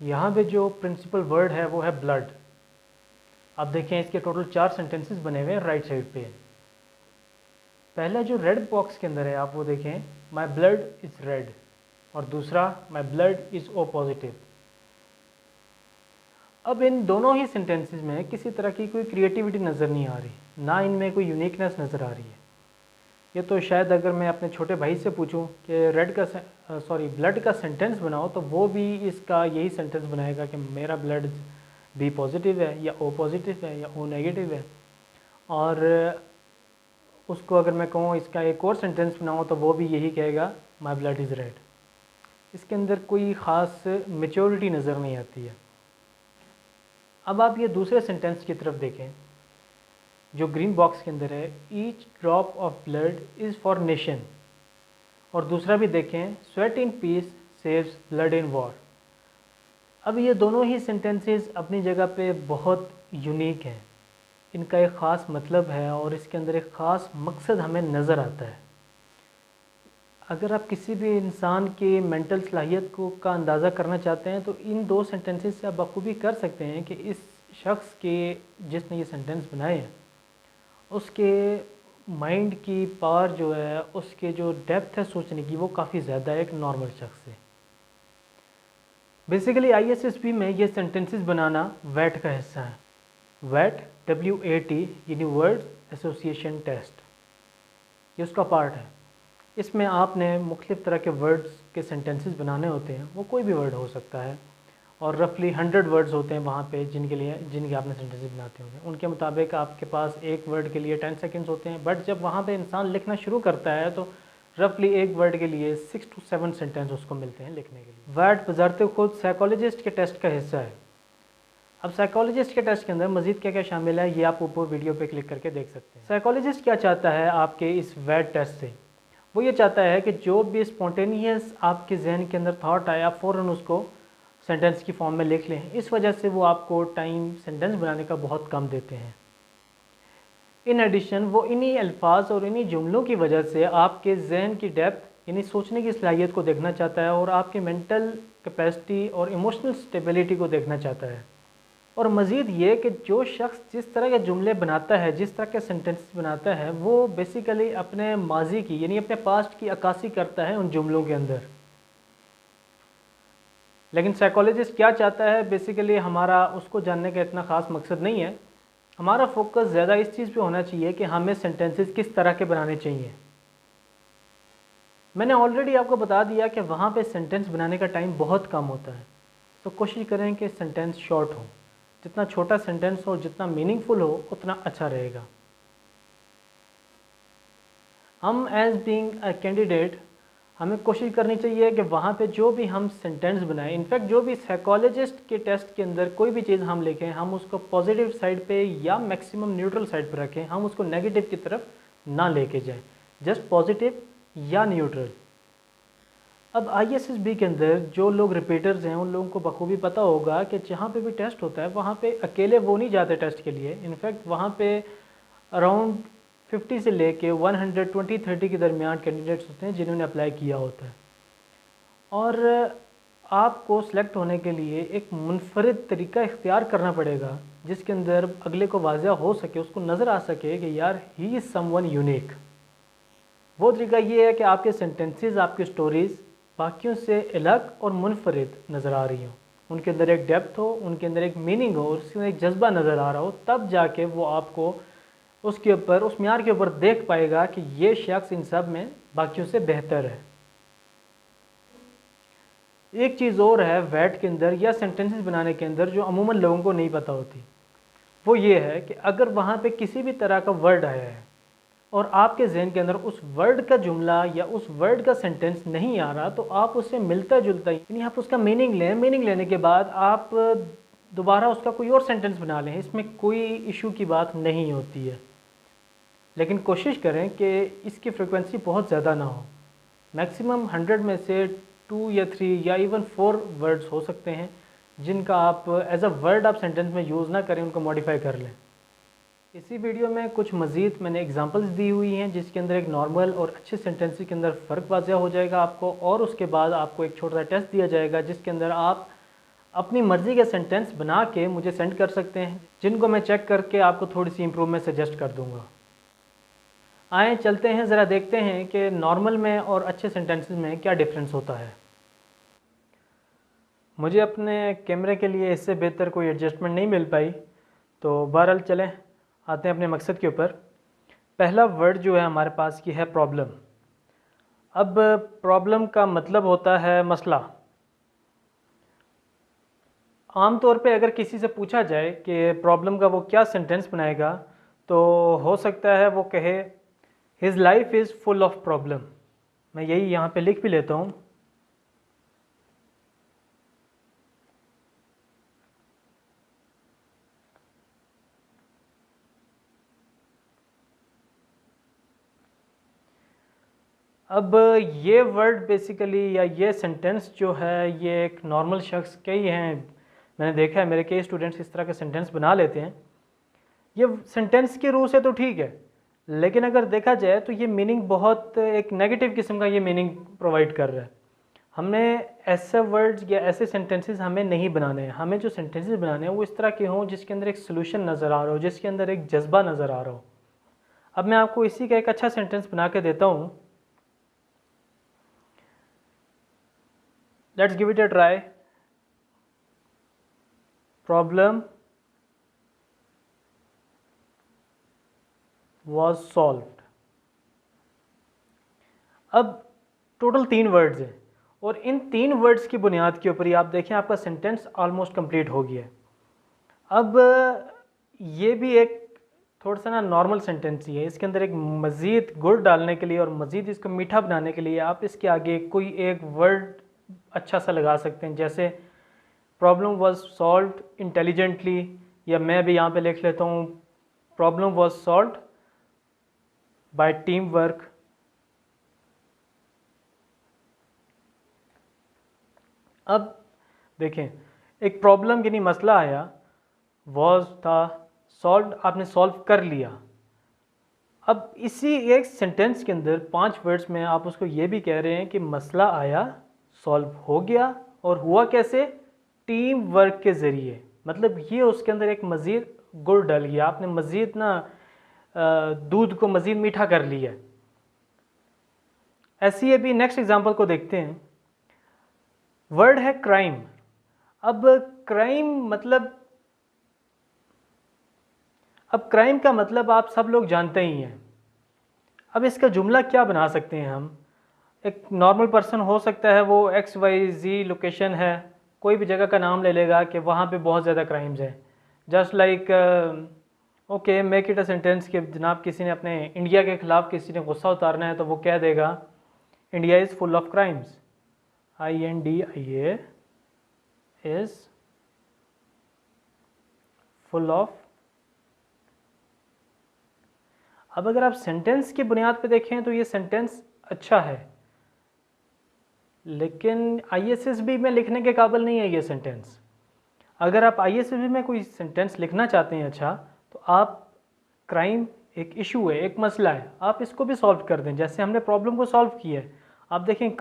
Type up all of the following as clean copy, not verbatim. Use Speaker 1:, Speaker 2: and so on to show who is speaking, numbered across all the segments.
Speaker 1: यहाँ पे जो प्रिंसिपल वर्ड है वो है ब्लड। आप देखें इसके टोटल 4 सेंटेंसेस बने हुए हैं राइट साइड पे। पहला जो रेड बॉक्स के अंदर है आप वो देखें, माई ब्लड इज़ रेड, और दूसरा my blood is O positive. अब इन दोनों ही सेंटेंसेस में किसी तरह की कोई क्रिएटिविटी नज़र नहीं आ रही, ना इनमें कोई यूनिकनेस नज़र आ रही है। ये तो शायद अगर मैं अपने छोटे भाई से पूछूं कि ब्लड का सेंटेंस बनाओ तो वो भी इसका यही सेंटेंस बनाएगा कि मेरा ब्लड बी पॉजिटिव है या ओ पॉजिटिव है या ओ नेगेटिव है। और उसको अगर मैं कहूँ इसका एक और सेंटेंस बनाऊँ तो वो भी यही कहेगा, माई ब्लड इज़ रेड। इसके अंदर कोई ख़ास मेच्योरिटी नज़र नहीं आती है। अब आप ये दूसरे सेंटेंस की तरफ देखें जो ग्रीन बॉक्स के अंदर है, each drop of blood is for nation, और दूसरा भी देखें, sweat in peace saves blood in war. अब ये दोनों ही सेंटेंसेस अपनी जगह पे बहुत यूनिक हैं, इनका एक ख़ास मतलब है और इसके अंदर एक ख़ास मकसद हमें नज़र आता है। अगर आप किसी भी इंसान के मेंटल सलाहियत को का अंदाज़ा करना चाहते हैं तो इन दो सेंटेंसेस से आप बखूबी कर सकते हैं कि इस शख्स के जिसने ये सेंटेंस बनाए हैं उसके माइंड की पावर जो है, उसके जो डेप्थ है सोचने की, वो काफ़ी ज़्यादा है एक नॉर्मल शख्स से। बेसिकली ISSB में ये सेंटेंसेस बनाना वैट का हिस्सा है। वैट WAT यानी वर्ड एसोसिएशन टेस्ट, ये उसका पार्ट है। इसमें आपने मुख्तलिफ़ तरह के वर्ड्स के सेंटेंसेस बनाने होते हैं, वो कोई भी वर्ड हो सकता है, और रफली 100 वर्ड्स होते हैं वहाँ पे जिनके आपने सेंटेंसेस बनाते होंगे। उनके मुताबिक आपके पास एक वर्ड के लिए 10 सेकंड्स होते हैं, बट जब वहाँ पे इंसान लिखना शुरू करता है तो रफली एक वर्ड के लिए 6 to 7 सेंटेंस उसको मिलते हैं लिखने के लिए। वर्ड बज़ारते खुद साइकोलॉजिस्ट के टेस्ट का हिस्सा है। अब साइकोलॉजिस्ट के टेस्ट के अंदर मज़ीद क्या क्या शामिल है ये आप ऊपर वीडियो पे क्लिक करके देख सकते हैं। साइकोलॉजिस्ट क्या चाहता है आपके इस वर्ड टेस्ट से, वो ये चाहता है कि जो भी स्पॉन्टेनियस आपके जहन के अंदर थाट आए आप फ़ौरन उसको सेंटेंस की फॉर्म में लिख लें। इस वजह से वो आपको टाइम सेंटेंस बनाने का बहुत कम देते हैं। इन एडिशन वो इन्हीं अल्फाज और इन्हीं जुमलों की वजह से आपके जहन की डेप्थ यानी सोचने की सलाहियत को देखना चाहता है और आपकी मेंटल कैपेसिटी और इमोशनल स्टेबिलिटी को देखना चाहता है। और मज़ीद ये कि जो शख्स जिस तरह के जुमले बनाता है, जिस तरह के सेंटेंस बनाता है, वो बेसिकली अपने माजी की यानी अपने पास्ट की अक्कासी करता है उन जुमलों के अंदर। लेकिन साइकोलॉजिस्ट क्या चाहता है, बेसिकली हमारा उसको जानने का इतना ख़ास मकसद नहीं है। हमारा फोकस ज़्यादा इस चीज़ पे होना चाहिए कि हमें सेंटेंसेस किस तरह के बनाने चाहिए। मैंने ऑलरेडी आपको बता दिया कि वहाँ पे सेंटेंस बनाने का टाइम बहुत कम होता है, तो कोशिश करें कि सेंटेंस शॉर्ट हो। जितना छोटा सेंटेंस हो, जितना मीनिंगफुल हो, उतना अच्छा रहेगा। हम एज बीइंग अ कैंडिडेट हमें कोशिश करनी चाहिए कि वहाँ पे जो भी हम सेंटेंस बनाएं, इनफैक्ट जो भी साइकोलॉजिस्ट के टेस्ट के अंदर कोई भी चीज़ हम लिखें, हम उसको पॉजिटिव साइड पे या मैक्सिमम न्यूट्रल साइड पे रखें, हम उसको नेगेटिव की तरफ ना लेके जाएं, जस्ट पॉजिटिव या न्यूट्रल। अब ISSB के अंदर जो लोग रिपीटर्स हैं उन लोगों को बखूबी पता होगा कि जहाँ पे भी टेस्ट होता है वहाँ पे अकेले वो नहीं जाते टेस्ट के लिए। इनफैक्ट वहाँ पे अराउंड 50 से लेके 120-30 के दरमियान कैंडिडेट्स होते हैं जिन्होंने अप्लाई किया होता है। और आपको सेलेक्ट होने के लिए एक मुनफरिद तरीका इख्तियार करना पड़ेगा जिसके अंदर अगले को वाज़ह हो सके, उसको नज़र आ सके कि यार ही इज़ समवन यूनिक। वो तरीका ये है कि आपके सेंटेंसेस, आपकी स्टोरीज़ बाकियों से अलग और मुनफरिद नज़र आ रही हो, उनके अंदर एक डेप्थ हो, उनके अंदर एक मीनिंग हो, उसके अंदर एक जज्बा नज़र आ रहा हो, तब जाके वो आपको उसके ऊपर, उस म्यार के ऊपर देख पाएगा कि ये शख्स इन सब में बाकियों से बेहतर है। एक चीज़ और है वैट के अंदर या सेंटेंसेस बनाने के अंदर जो अमूमन लोगों को नहीं पता होती, वो ये है कि अगर वहाँ पे किसी भी तरह का वर्ड आया है और आपके जहन के अंदर उस वर्ड का जुमला या उस वर्ड का सेंटेंस नहीं आ रहा, तो आप उससे मिलता जुलता यानी आप उसका मीनिंग लें। मीनिंग लेने के बाद आप दोबारा उसका कोई और सेंटेंस बना लें, इसमें कोई इशू की बात नहीं होती है। लेकिन कोशिश करें कि इसकी फ्रिक्वेंसी बहुत ज़्यादा ना हो। मैक्सिमम 100 में से 2 या 3 या इवन 4 वर्ड्स हो सकते हैं जिनका आप एज अ वर्ड आप सेंटेंस में यूज़ ना करें, उनको मॉडिफाई कर लें। इसी वीडियो में कुछ मज़ीद मैंने एग्जांपल्स दी हुई हैं जिसके अंदर एक नॉर्मल और अच्छे सेंटेंस के अंदर फ़र्क वाज़ह हो जाएगा आपको, और उसके बाद आपको एक छोटा सा टेस्ट दिया जाएगा जिसके अंदर आप अपनी मर्ज़ी के सेंटेंस बना के मुझे सेंड कर सकते हैं, जिनको मैं चेक करके आपको थोड़ी सी इम्प्रूवमेंट सजेस्ट कर दूँगा। आए चलते हैं, ज़रा देखते हैं कि नॉर्मल में और अच्छे सेंटेंसेस में क्या डिफरेंस होता है। मुझे अपने कैमरे के लिए इससे बेहतर कोई एडजस्टमेंट नहीं मिल पाई, तो बहरहाल चलें आते हैं अपने मकसद के ऊपर। पहला वर्ड जो है हमारे पास की है प्रॉब्लम। अब प्रॉब्लम का मतलब होता है मसला। आम तौर पे अगर किसी से पूछा जाए कि प्रॉब्लम का वो क्या सेंटेंस बनाएगा, तो हो सकता है वो कहे his life is full of problem. मैं यही यहाँ पे लिख भी लेता हूँ। अब ये वर्ड बेसिकली या ये सेंटेंस जो है ये एक नॉर्मल शख्स, कई हैं मैंने देखा है, मेरे कई स्टूडेंट्स इस तरह के सेंटेंस बना लेते हैं। ये सेंटेंस के रूप से तो ठीक है, लेकिन अगर देखा जाए तो ये मीनिंग बहुत एक नेगेटिव किस्म का ये मीनिंग प्रोवाइड कर रहा है। हमें ऐसे वर्ड्स या ऐसे सेंटेंसेस हमें नहीं बनाने हैं। हमें जो सेंटेंसेस बनाने हैं वो इस तरह के हों जिसके अंदर एक सोल्यूशन नज़र आ रहा हो, जिसके अंदर एक जज्बा नज़र आ रहा हो। अब मैं आपको इसी का एक अच्छा सेंटेंस बना के देता हूँ। Let's give it a try. Problem was solved। अब टोटल 3 वर्ड्स हैं और इन 3 वर्ड्स की बुनियाद के ऊपर ही आप देखें आपका सेंटेंस ऑलमोस्ट कंप्लीट हो गया है। अब ये भी एक थोड़ा सा ना नॉर्मल सेंटेंस ही है। इसके अंदर एक मज़ीद गुड़ डालने के लिए और मज़ीद इसको मीठा बनाने के लिए आप इसके आगे कोई एक वर्ड अच्छा सा लगा सकते हैं, जैसे प्रॉब्लम वॉज सॉल्व्ड इंटेलिजेंटली, या मैं भी यहाँ पे लिख लेता हूँ problem was solved bye team work. अब देखें, एक प्रॉब्लम यानी मसला आया, वॉज था, सॉल्व आपने सॉल्व कर लिया। अब इसी एक सेंटेंस के अंदर 5 वर्ड्स में आप उसको ये भी कह रहे हैं कि मसला आया, सॉल्व हो गया, और हुआ कैसे? टीम वर्क के ज़रिए। मतलब ये उसके अंदर एक मज़ीद गुड़ डल गया, आपने मज़ीद ना दूध को मज़ीद मीठा कर लिया। ऐसी अभी नेक्स्ट एग्जांपल को देखते हैं। वर्ड है क्राइम। अब क्राइम मतलब, अब क्राइम का मतलब आप सब लोग जानते ही हैं। अब इसका जुमला क्या बना सकते हैं हम? एक नॉर्मल पर्सन हो सकता है, वो XYZ लोकेशन है, कोई भी जगह का नाम ले लेगा कि वहाँ पे बहुत ज़्यादा क्राइम्स हैं। Just like okay, make it a sentence कि जनाब किसी ने अपने इंडिया के ख़िलाफ़ किसी ने गुस्सा उतारना है, तो वो कह देगा India is full of crimes. INDIA is full of. अब अगर आप सेंटेंस की बुनियाद पे देखें तो ये सेंटेंस अच्छा है, लेकिन ISSB में लिखने के काबिल नहीं है ये सेंटेंस। अगर आप ISSB में कोई सेंटेंस लिखना चाहते हैं अच्छा, तो आप क्राइम एक इशू है, एक मसला है, आप इसको भी सॉल्व कर दें, जैसे हमने प्रॉब्लम को सॉल्व किया है। आप देखें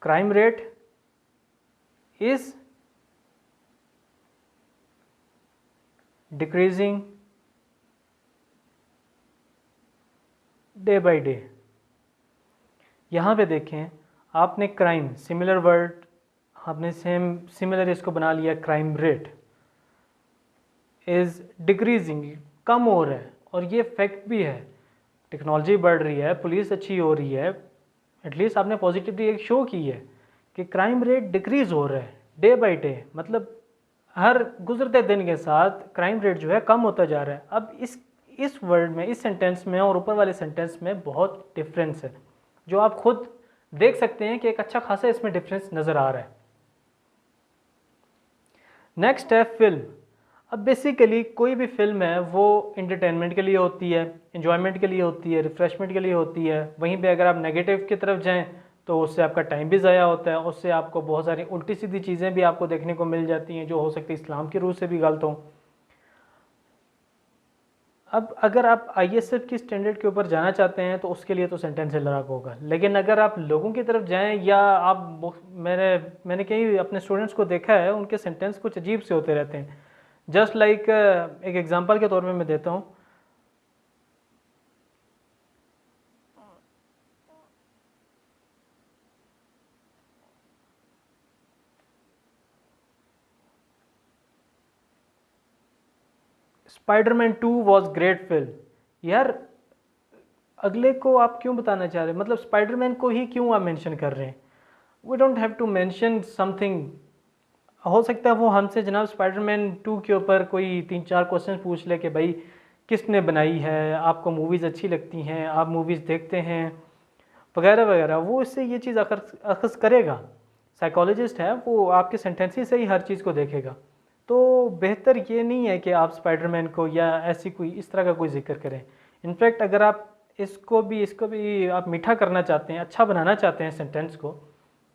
Speaker 1: crime rate is decreasing day by day. यहाँ पे देखें आपने क्राइम, सिमिलर वर्ड, आपने सिमिलर इसको बना लिया, क्राइम रेट इज़ डिक्रीजिंग, कम हो रहा है। और ये फैक्ट भी है, टेक्नोलॉजी बढ़ रही है, पुलिस अच्छी हो रही है, एटलीस्ट आपने पॉजिटिवली एक शो की है कि क्राइम रेट डिक्रीज़ हो रहा है डे बाय डे। मतलब हर गुजरते दिन के साथ क्राइम रेट जो है कम होता जा रहा है। अब इस वर्ड में, इस सेंटेंस में और ऊपर वाले सेंटेंस में बहुत डिफरेंस है, जो आप खुद देख सकते हैं कि एक अच्छा खासा इसमें डिफरेंस नज़र आ रहा है। नेक्स्ट है फिल्म। अब बेसिकली कोई भी फिल्म है वो एंटरटेनमेंट के लिए होती है, एंजॉयमेंट के लिए होती है, रिफ़्रेशमेंट के लिए होती है। वहीं पे अगर आप नेगेटिव की तरफ जाएं तो उससे आपका टाइम भी ज़ाया होता है, उससे आपको बहुत सारी उल्टी सीधी चीज़ें भी आपको देखने को मिल जाती हैं, जो हो सकती है इस्लाम की रूह से भी गलत हों। अब अगर आप आईएसएफ की स्टैंडर्ड के ऊपर जाना चाहते हैं तो उसके लिए तो सेंटेंस लगा होगा, लेकिन अगर आप लोगों की तरफ जाएं या आप मैंने कई अपने स्टूडेंट्स को देखा है, उनके सेंटेंस कुछ अजीब से होते रहते हैं। जस्ट लाइक एक एग्जांपल के तौर पे मैं देता हूँ। Spiderman 2 was great film. यार अगले को आप क्यों बताना चाह रहे हैं, मतलब स्पाइडरमैन को ही क्यों आप मेंशन कर रहे हैं? We don't have to mention something. हो सकता है वो हमसे जनाब स्पाइडरमैन 2 के ऊपर कोई 3-4 क्वेश्चन पूछ ले कि भाई किसने बनाई है, आपको मूवीज़ अच्छी लगती हैं, आप मूवीज़ देखते हैं वगैरह वगैरह। वो इससे ये चीज़ अखज़ करेगा। साइकोलॉजिस्ट है वो, आपके सेंटेंसेस से ही हर चीज़ को देखेगा। तो बेहतर ये नहीं है कि आप स्पाइडरमैन को या ऐसी कोई इस तरह का कोई जिक्र करें। इनफैक्ट अगर आप इसको भी आप मीठा करना चाहते हैं, अच्छा बनाना चाहते हैं सेंटेंस को,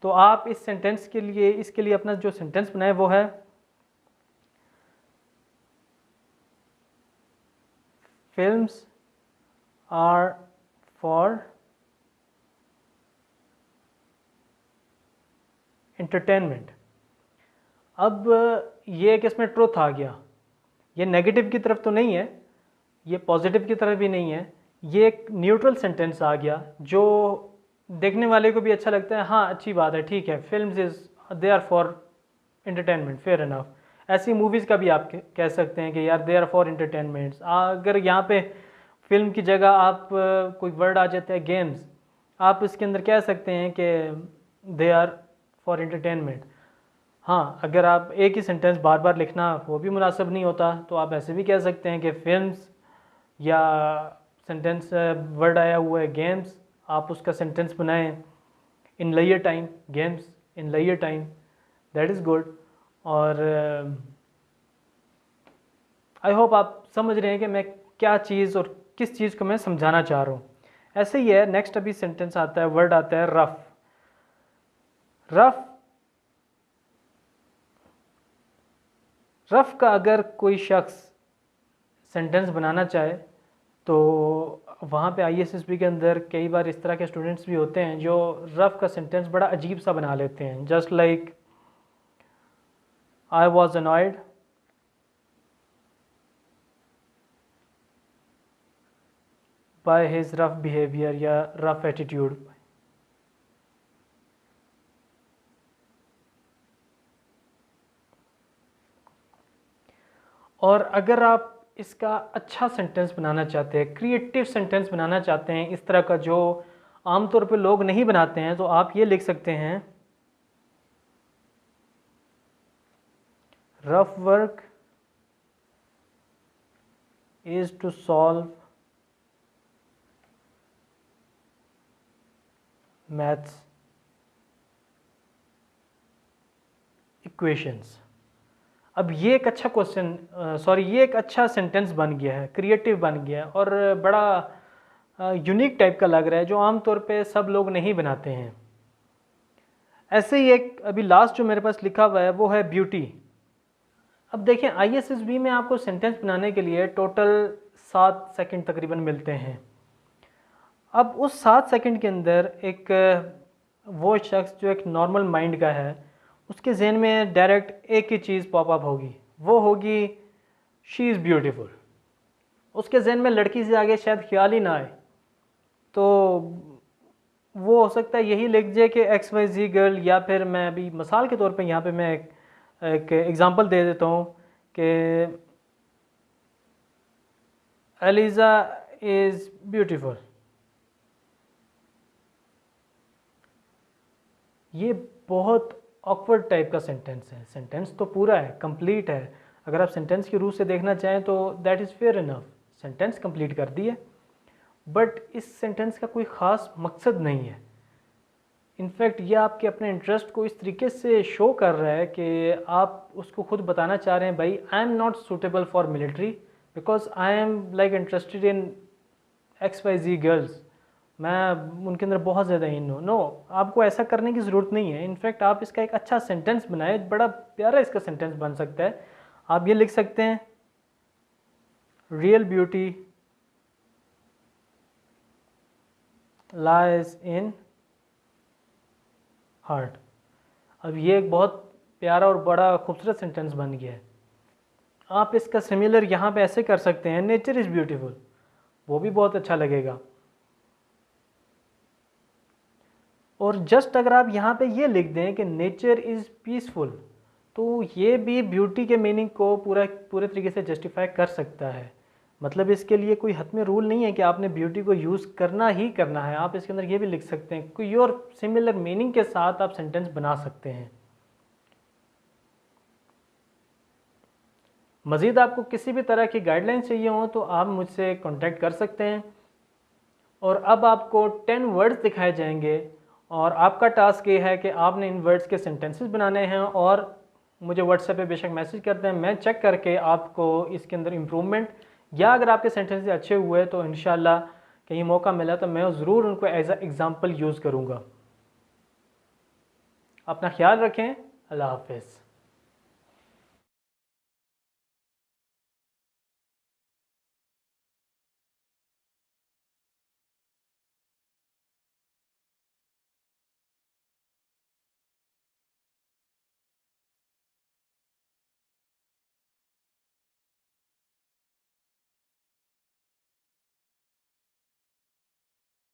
Speaker 1: तो आप इस सेंटेंस के लिए इसके लिए अपना जो सेंटेंस बनाए वो है फिल्म्स आर फॉर एंटरटेनमेंट। अब ये एक इसमें ट्रुथ आ गया, ये नेगेटिव की तरफ तो नहीं है, ये पॉजिटिव की तरफ भी नहीं है, ये एक न्यूट्रल सेंटेंस आ गया जो देखने वाले को भी अच्छा लगता है। हाँ अच्छी बात है, ठीक है, films is they are for entertainment, fair enough. ऐसी मूवीज़ का भी आप कह सकते हैं कि यार दे आर फॉर एंटरटेनमेंट्स। अगर यहाँ पे फिल्म की जगह आप कोई वर्ड आ जाता है गेम्स, आप इसके अंदर कह सकते हैं कि दे आर फॉर एंटरटेनमेंट। हाँ अगर आप एक ही सेंटेंस बार बार लिखना वो भी मुनासिब नहीं होता, तो आप ऐसे भी कह सकते हैं कि फिल्म्स, या सेंटेंस वर्ड आया हुआ है गेम्स, आप उसका सेंटेंस बनाएं in layer time, games in layer time, that is good. और आई होप आप समझ रहे हैं कि मैं क्या चीज़ और किस चीज़ को मैं समझाना चाह रहा हूँ। ऐसे ही है, नेक्स्ट अभी सेंटेंस आता है, वर्ड आता है रफ। रफ का अगर कोई शख्स सेंटेंस बनाना चाहे तो वहाँ पे आईएसएसबी के अंदर कई बार इस तरह के स्टूडेंट्स भी होते हैं जो रफ का सेंटेंस बड़ा अजीब सा बना लेते हैं। Just like I was annoyed by his rough behaviour या रफ एटीट्यूड। और अगर आप इसका अच्छा सेंटेंस बनाना चाहते हैं, क्रिएटिव सेंटेंस बनाना चाहते हैं इस तरह का जो आमतौर पे लोग नहीं बनाते हैं, तो आप ये लिख सकते हैं rough work is to solve maths equations. अब ये एक अच्छा क्वेश्चन ये एक अच्छा सेंटेंस बन गया है, क्रिएटिव बन गया है और बड़ा यूनिक टाइप का लग रहा है जो आमतौर पे सब लोग नहीं बनाते हैं। ऐसे ही एक अभी लास्ट जो मेरे पास लिखा हुआ है वो है ब्यूटी। अब देखें आईएसएसबी में आपको सेंटेंस बनाने के लिए टोटल 7 सेकंड तकरीबन मिलते हैं। अब उस 7 सेकंड के अंदर एक वो शख्स जो एक नॉर्मल माइंड का है उसके जहन में डायरेक्ट एक ही चीज़ पॉपअप होगी, वो होगी शी इज़ ब्यूटीफुल। उसके जहन में लड़की से आगे शायद ख्याल ही ना आए, तो वो हो सकता है यही लिख जाए कि XYZ गर्ल, या फिर मैं अभी मिसाल के तौर पे यहाँ पे मैं एक एग्ज़ाम्पल दे देता हूँ कि एलिज़ा इज़ ब्यूटीफुल। ये बहुत ऑकवर्ड टाइप का सेंटेंस है। सेंटेंस तो पूरा है, कंप्लीट है, अगर आप सेंटेंस की रूह से देखना चाहें तो that is fair enough, sentence complete कर दिए, बट इस सेंटेंस का कोई ख़ास मकसद नहीं है। इनफैक्ट ये आपके अपने इंटरेस्ट को इस तरीके से शो कर रहा है कि आप उसको खुद बताना चाह रहे हैं भाई I am not suitable for military because I am like interested in XYZ girls, मैं उनके अंदर बहुत ज़्यादा इन हूँ। नो, आपको ऐसा करने की ज़रूरत नहीं है। इनफैक्ट आप इसका एक अच्छा सेंटेंस बनाए, बड़ा प्यारा इसका सेंटेंस बन सकता है। आप ये लिख सकते हैं real beauty lies in heart. अब ये एक बहुत प्यारा और बड़ा खूबसूरत सेंटेंस बन गया है। आप इसका सिमिलर यहाँ पे ऐसे कर सकते हैं, नेचर इज़ ब्यूटीफुल, वो भी बहुत अच्छा लगेगा। और जस्ट अगर आप यहाँ पे ये लिख दें कि नेचर इज़ पीसफुल, तो ये भी ब्यूटी के मीनिंग को पूरे तरीके से जस्टिफाई कर सकता है। मतलब इसके लिए कोई हद में रूल नहीं है कि आपने ब्यूटी को यूज़ करना ही करना है। आप इसके अंदर ये भी लिख सकते हैं, कोई और सिमिलर मीनिंग के साथ आप सेंटेंस बना सकते हैं। मज़ीद आपको किसी भी तरह की गाइडलाइन चाहिए हो तो आप मुझसे कांटेक्ट कर सकते हैं। और अब आपको 10 वर्ड्स दिखाए जाएंगे और आपका टास्क ये है कि आपने इन वर्ड्स के सेंटेंसेस बनाने हैं और मुझे व्हाट्सएप पे बेशक मैसेज करते हैं, मैं चेक करके आपको इसके अंदर इम्प्रूवमेंट, या अगर आपके सेंटेंसेस अच्छे हुए तो इंशाल्लाह कहीं मौका मिला तो मैं ज़रूर उनको एज अ एग्ज़ाम्पल यूज़ करूँगा। अपना ख्याल रखें। अल्लाह हाफ़िज़।